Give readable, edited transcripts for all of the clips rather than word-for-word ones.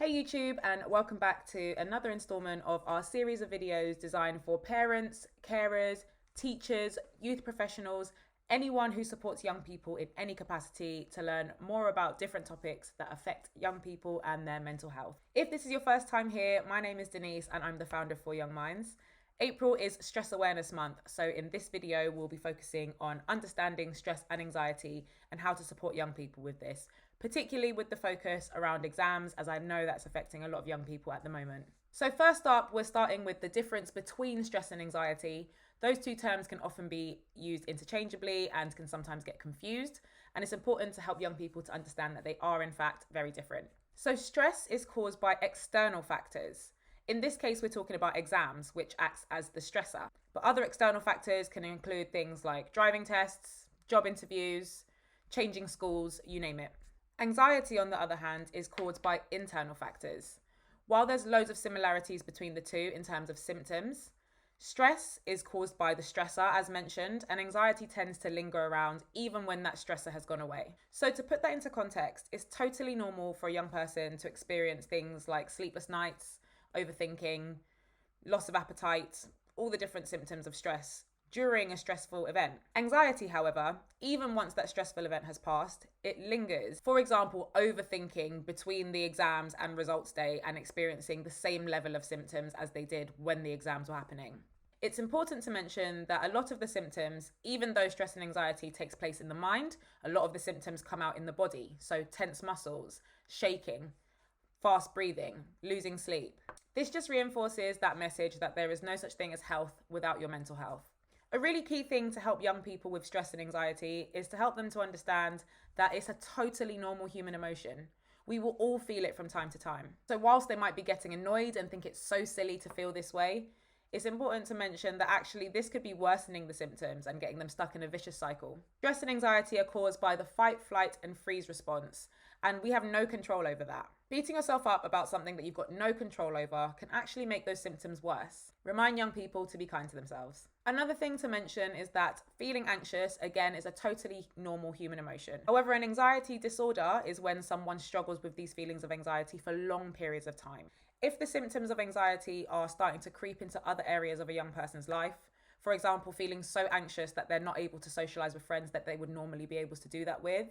Hey YouTube, and welcome back to another installment of our series of videos designed for parents, carers, teachers, youth professionals, anyone who supports young people in any capacity to learn more about different topics that affect young people and their mental health. If this is your first time here, my name is Denise and I'm the founder of 4YoungMinds. April is Stress Awareness Month, so in this video we'll be focusing on understanding stress and anxiety and how to support young people with this, particularly with the focus around exams, as I know that's affecting a lot of young people at the moment. So first up, we're starting with the difference between stress and anxiety. Those two terms can often be used interchangeably and can sometimes get confused, and it's important to help young people to understand that they are in fact very different. So stress is caused by external factors. In this case, we're talking about exams, which acts as the stressor. But other external factors can include things like driving tests, job interviews, changing schools, you name it. Anxiety, on the other hand, is caused by internal factors. While there's loads of similarities between the two in terms of symptoms, stress is caused by the stressor, as mentioned, and anxiety tends to linger around even when that stressor has gone away. So to put that into context, it's totally normal for a young person to experience things like sleepless nights, overthinking, loss of appetite, all the different symptoms of stress during a stressful event. Anxiety, however, even once that stressful event has passed, it lingers. For example, overthinking between the exams and results day and experiencing the same level of symptoms as they did when the exams were happening. It's important to mention that a lot of the symptoms, even though stress and anxiety takes place in the mind, a lot of the symptoms come out in the body. So tense muscles, shaking, fast breathing, losing sleep. This just reinforces that message that there is no such thing as health without your mental health. A really key thing to help young people with stress and anxiety is to help them to understand that it's a totally normal human emotion. We will all feel it from time to time. So whilst they might be getting annoyed and think it's so silly to feel this way, it's important to mention that actually this could be worsening the symptoms and getting them stuck in a vicious cycle. Stress and anxiety are caused by the fight, flight, and freeze response, and we have no control over that. Beating yourself up about something that you've got no control over can actually make those symptoms worse. Remind young people to be kind to themselves. Another thing to mention is that feeling anxious, again, is a totally normal human emotion. However, an anxiety disorder is when someone struggles with these feelings of anxiety for long periods of time. If the symptoms of anxiety are starting to creep into other areas of a young person's life, for example, feeling so anxious that they're not able to socialize with friends that they would normally be able to do that with,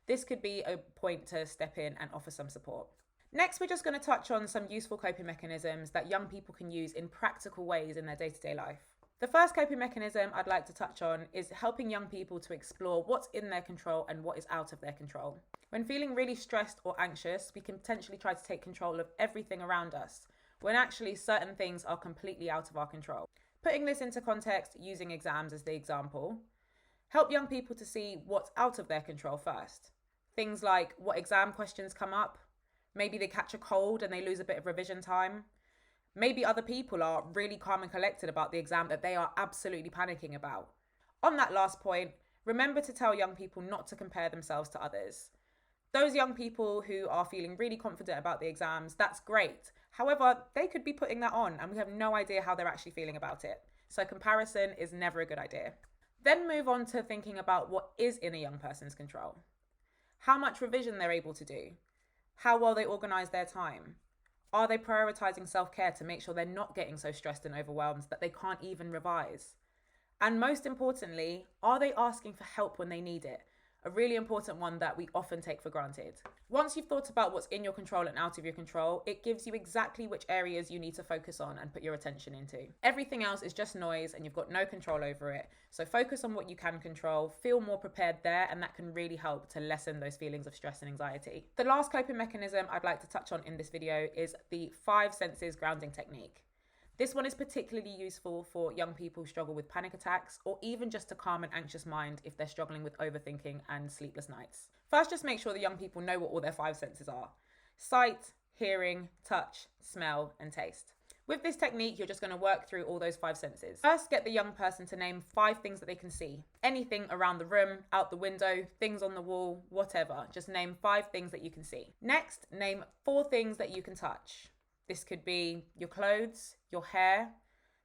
this could be a point to step in and offer some support. Next, we're just going to touch on some useful coping mechanisms that young people can use in practical ways in their day-to-day life. The first coping mechanism I'd like to touch on is helping young people to explore what's in their control and what is out of their control. When feeling really stressed or anxious, we can potentially try to take control of everything around us, when actually certain things are completely out of our control. Putting this into context, using exams as the example, help young people to see what's out of their control first. Things like what exam questions come up, maybe they catch a cold and they lose a bit of revision time. Maybe other people are really calm and collected about the exam that they are absolutely panicking about. On that last point, remember to tell young people not to compare themselves to others. Those young people who are feeling really confident about the exams, that's great. However, they could be putting that on and we have no idea how they're actually feeling about it. So comparison is never a good idea. Then move on to thinking about what is in a young person's control. How much revision they're able to do. How well they organise their time. Are they prioritising self-care to make sure they're not getting so stressed and overwhelmed that they can't even revise? And most importantly, are they asking for help when they need it? A really important one that we often take for granted. Once you've thought about what's in your control and out of your control, it gives you exactly which areas you need to focus on and put your attention into. Everything else is just noise and you've got no control over it. So focus on what you can control, feel more prepared there, and that can really help to lessen those feelings of stress and anxiety. The last coping mechanism I'd like to touch on in this video is the 5 senses grounding technique. This one is particularly useful for young people who struggle with panic attacks or even just to calm an anxious mind if they're struggling with overthinking and sleepless nights. First, just make sure the young people know what all their 5 senses are: sight, hearing, touch, smell, and taste. With this technique, you're just going to work through all those 5 senses. First, get the young person to name 5 things that they can see. Anything around the room, out the window, things on the wall, whatever. Just name 5 things that you can see. Next, name 4 things that you can touch. This could be your clothes, your hair,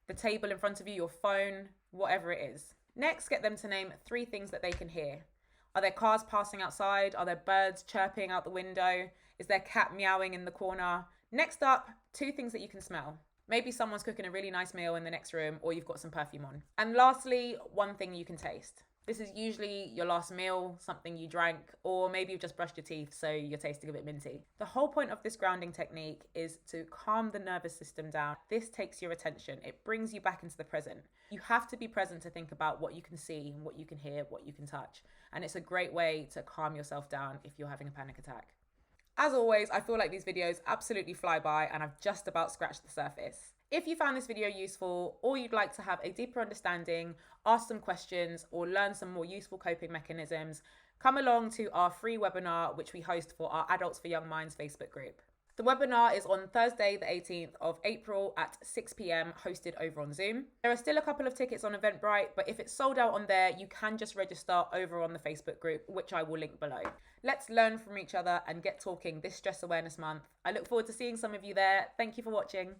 the table in front of you, your phone, whatever it is. Next, get them to name 3 things that they can hear. Are there cars passing outside? Are there birds chirping out the window? Is there cat meowing in the corner? Next up, 2 things that you can smell. Maybe someone's cooking a really nice meal in the next room, or you've got some perfume on. And lastly, 1 thing you can taste. This is usually your last meal, something you drank, or maybe you've just brushed your teeth, so you're tasting a bit minty. The whole point of this grounding technique is to calm the nervous system down. This takes your attention. It brings you back into the present. You have to be present to think about what you can see, what you can hear, what you can touch. And it's a great way to calm yourself down if you're having a panic attack. As always, I feel like these videos absolutely fly by and I've just about scratched the surface. If you found this video useful, or you'd like to have a deeper understanding, ask some questions, or learn some more useful coping mechanisms, come along to our free webinar, which we host for our Adults for Young Minds Facebook group. The webinar is on Thursday, the 18th of April at 6 p.m, hosted over on Zoom. There are still a couple of tickets on Eventbrite, but if it's sold out on there, you can just register over on the Facebook group, which I will link below. Let's learn from each other and get talking this Stress Awareness Month. I look forward to seeing some of you there. Thank you for watching.